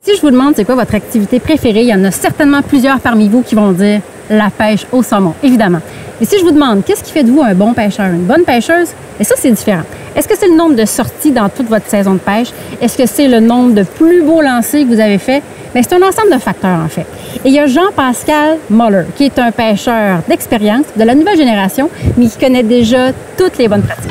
Si je vous demande c'est quoi votre activité préférée, il y en a certainement plusieurs parmi vous qui vont dire la pêche au saumon, évidemment. Et si je vous demande qu'est-ce qui fait de vous un bon pêcheur, une bonne pêcheuse, et ça c'est différent. Est-ce que c'est le nombre de sorties dans toute votre saison de pêche? Est-ce que c'est le nombre de plus beaux lancers que vous avez fait? Bien, c'est un ensemble de facteurs en fait. Et il y a Jean-Pascal Moller, qui est un pêcheur d'expérience de la nouvelle génération, mais qui connaît déjà toutes les bonnes pratiques.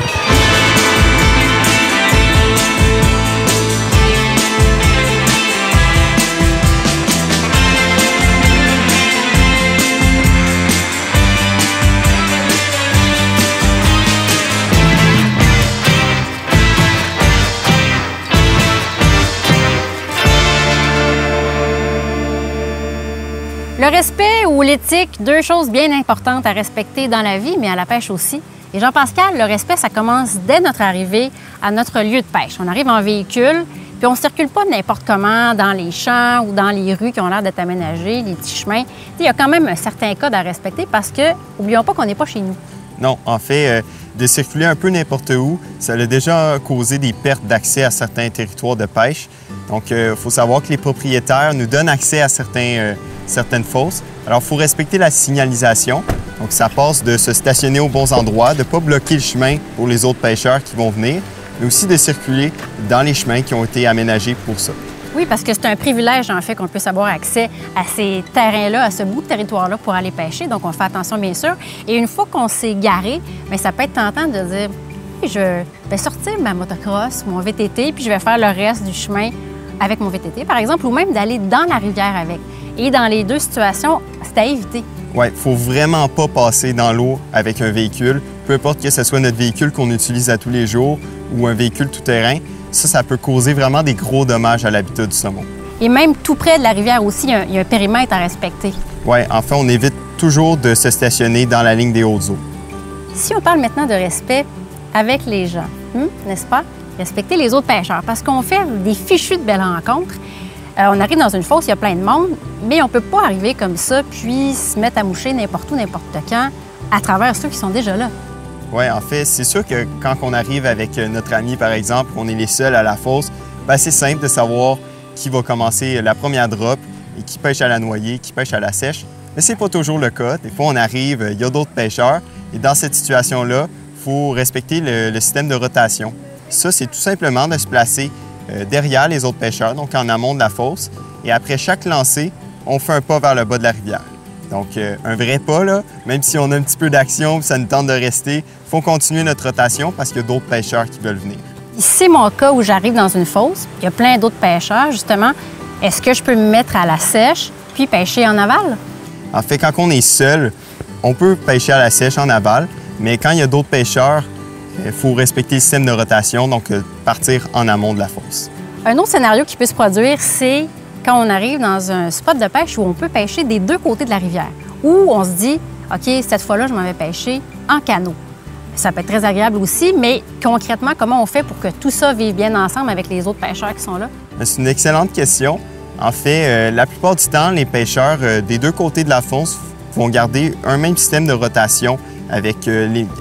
Le respect ou l'éthique, deux choses bien importantes à respecter dans la vie, mais à la pêche aussi. Et Jean-Pascal, le respect, ça commence dès notre arrivée à notre lieu de pêche. On arrive en véhicule, puis on ne circule pas n'importe comment dans les champs ou dans les rues qui ont l'air d'être aménagées, les petits chemins. Il y a quand même un certain code à respecter parce que, n'oublions pas qu'on n'est pas chez nous. Non, en fait, de circuler un peu n'importe où, ça a déjà causé des pertes d'accès à certains territoires de pêche. Donc, il faut savoir que les propriétaires nous donnent accès à certaines fosses. Alors, il faut respecter la signalisation. Donc, ça passe de se stationner aux bons endroits, de ne pas bloquer le chemin pour les autres pêcheurs qui vont venir, mais aussi de circuler dans les chemins qui ont été aménagés pour ça. Oui, parce que c'est un privilège, en fait, qu'on puisse avoir accès à ces terrains-là, à ce bout de territoire-là pour aller pêcher. Donc, on fait attention, bien sûr. Et une fois qu'on s'est garé, bien, ça peut être tentant de dire je vais sortir ma motocross, mon VTT, puis je vais faire le reste du chemin avec mon VTT, par exemple, ou même d'aller dans la rivière avec. Et dans les deux situations, c'est à éviter. Oui, il ne faut vraiment pas passer dans l'eau avec un véhicule, peu importe que ce soit notre véhicule qu'on utilise à tous les jours ou un véhicule tout-terrain. Ça peut causer vraiment des gros dommages à l'habitat du saumon. Et même tout près de la rivière aussi, il y a un périmètre à respecter. Oui, en fait, on évite toujours de se stationner dans la ligne des hautes eaux. Si on parle maintenant de respect avec les gens, n'est-ce pas? Respecter les autres pêcheurs, parce qu'on fait des fichus de belles rencontres. On arrive dans une fosse, il y a plein de monde, mais on ne peut pas arriver comme ça puis se mettre à moucher n'importe où, n'importe quand, à travers ceux qui sont déjà là. Oui, en fait, c'est sûr que quand on arrive avec notre ami, par exemple, on est les seuls à la fosse, c'est simple de savoir qui va commencer la première drop et qui pêche à la noyée, qui pêche à la sèche. Mais ce n'est pas toujours le cas. Des fois, on arrive, il y a d'autres pêcheurs, et dans cette situation-là, il faut respecter le système de rotation. Ça, c'est tout simplement de se placer derrière les autres pêcheurs, donc en amont de la fosse. Et après chaque lancer, on fait un pas vers le bas de la rivière. Donc, un vrai pas, là, même si on a un petit peu d'action, ça nous tente de rester, il faut continuer notre rotation parce qu'il y a d'autres pêcheurs qui veulent venir. C'est mon cas où j'arrive dans une fosse, il y a plein d'autres pêcheurs, justement. Est-ce que je peux me mettre à la sèche puis pêcher en aval? En fait, quand on est seul, on peut pêcher à la sèche en aval, mais quand il y a d'autres pêcheurs, il faut respecter le système de rotation, donc partir en amont de la fosse. Un autre scénario qui peut se produire, c'est quand on arrive dans un spot de pêche où on peut pêcher des deux côtés de la rivière, où on se dit, OK, cette fois-là, je m'en vais pêcher en canot. Ça peut être très agréable aussi, mais concrètement, comment on fait pour que tout ça vive bien ensemble avec les autres pêcheurs qui sont là? C'est une excellente question. En fait, la plupart du temps, les pêcheurs des deux côtés de la fosse vont garder un même système de rotation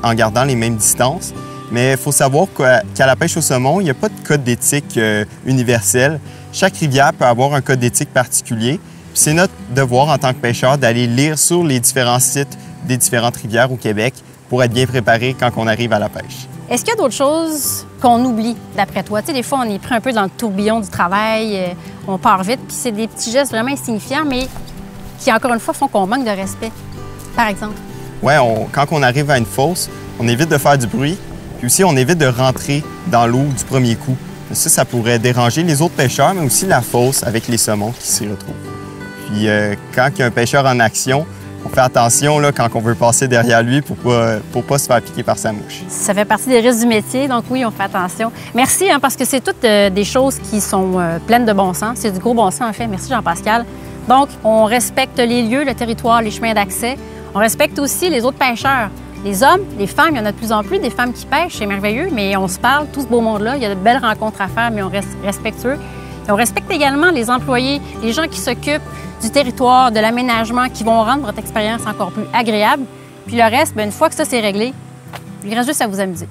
en gardant les mêmes distances. Mais il faut savoir qu'à la pêche au saumon, il n'y a pas de code d'éthique universel. Chaque rivière peut avoir un code d'éthique particulier. C'est notre devoir en tant que pêcheur d'aller lire sur les différents sites des différentes rivières au Québec pour être bien préparé quand on arrive à la pêche. Est-ce qu'il y a d'autres choses qu'on oublie, d'après toi? Tu sais, des fois, on est pris un peu dans le tourbillon du travail, on part vite, puis c'est des petits gestes vraiment insignifiants, mais qui, encore une fois, font qu'on manque de respect, par exemple. Oui, quand on arrive à une fosse, on évite de faire du bruit, puis aussi on évite de rentrer dans l'eau du premier coup. Ça pourrait déranger les autres pêcheurs, mais aussi la fosse avec les saumons qui s'y retrouvent. Puis quand il y a un pêcheur en action, on fait attention là, quand on veut passer derrière lui pour pas se faire piquer par sa mouche. Ça fait partie des risques du métier, donc oui, on fait attention. Merci, parce que c'est toutes des choses qui sont pleines de bon sens. C'est du gros bon sens, en fait. Merci, Jean-Pascal. Donc, on respecte les lieux, le territoire, les chemins d'accès. On respecte aussi les autres pêcheurs. Les hommes, les femmes, il y en a de plus en plus, des femmes qui pêchent, c'est merveilleux, mais on se parle, tout ce beau monde-là. Il y a de belles rencontres à faire, mais on reste respectueux. Et on respecte également les employés, les gens qui s'occupent du territoire, de l'aménagement, qui vont rendre votre expérience encore plus agréable. Puis le reste, bien, une fois que ça c'est réglé, il reste juste à vous amuser.